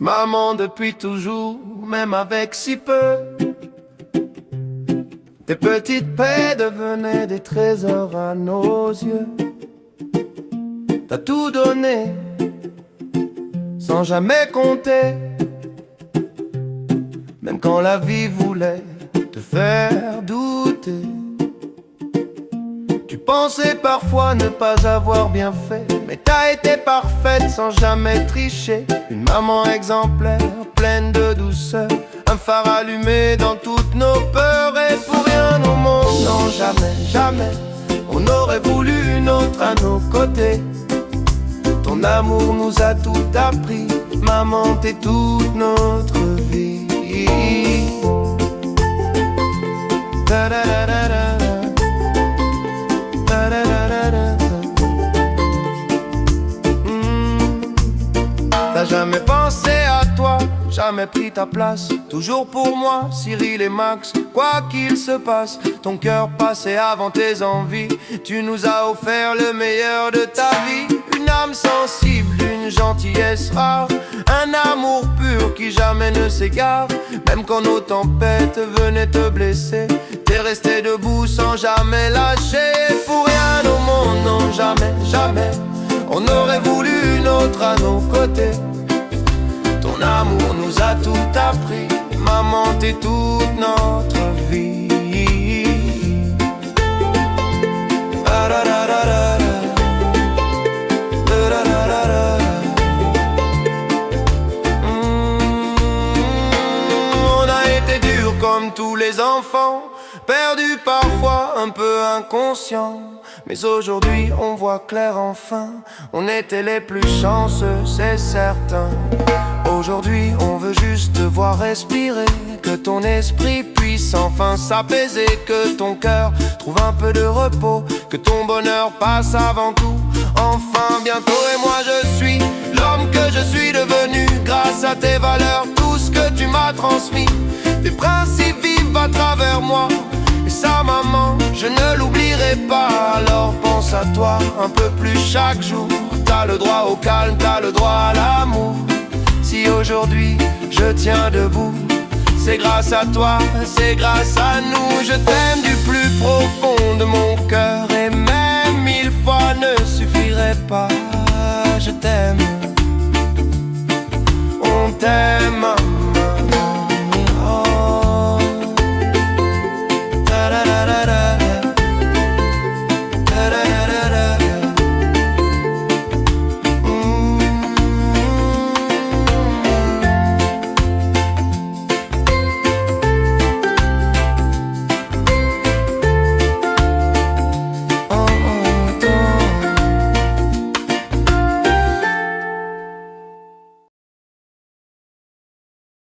Maman depuis toujours, même avec si peu, tes petites paix devenaient des trésors à nos yeux. T'as tout donné, sans jamais compter, même quand la vie voulait te faire douter. Tu pensais parfois ne pas avoir bien fait, mais t'as été parfaite sans jamais tricher. Une maman exemplaire, pleine de douceur, un phare allumé dans toutes nos peurs. Et pour rien au monde, non jamais, jamais, on aurait voulu une autre à nos côtés. Ton amour nous a tout appris, maman t'es toute notre vie. Da da da da da. T'as jamais pensé à toi, jamais pris ta place. Toujours pour moi, Cyril et Max. Quoi qu'il se passe, ton cœur passait avant tes envies. Tu nous as offert le meilleur de ta vie. Une âme sensible, une gentillesse rare, un amour pur qui jamais ne s'égare. Même quand nos tempêtes venaient te blesser, t'es resté debout sans jamais lâcher. Pour rien au monde, non jamais, jamais, on aurait voulu une autre à nos côtés. Ton amour nous a tout appris, maman t'es toute notre vie. On a été dur comme tous les enfants, perdus parfois, un peu inconscients. Mais aujourd'hui on voit clair enfin, on était les plus chanceux, c'est certain. Aujourd'hui on veut juste te voir respirer, que ton esprit puisse enfin s'apaiser, que ton cœur trouve un peu de repos, que ton bonheur passe avant tout. Enfin bientôt et moi je suis l'homme que je suis devenu, grâce à tes valeurs, tout ce que tu m'as transmis. Tes principes vivent à travers moi, et ça maman, je ne l'oublierai pas. Alors pense à toi un peu plus chaque jour. T'as le droit au calme, t'as le droit à l'amour. Si aujourd'hui je tiens debout, c'est grâce à toi, c'est grâce à nous. Je t'aime du plus profond de mon cœur, et même 1000 fois ne suffirait pas. Je t'aime, on t'aime.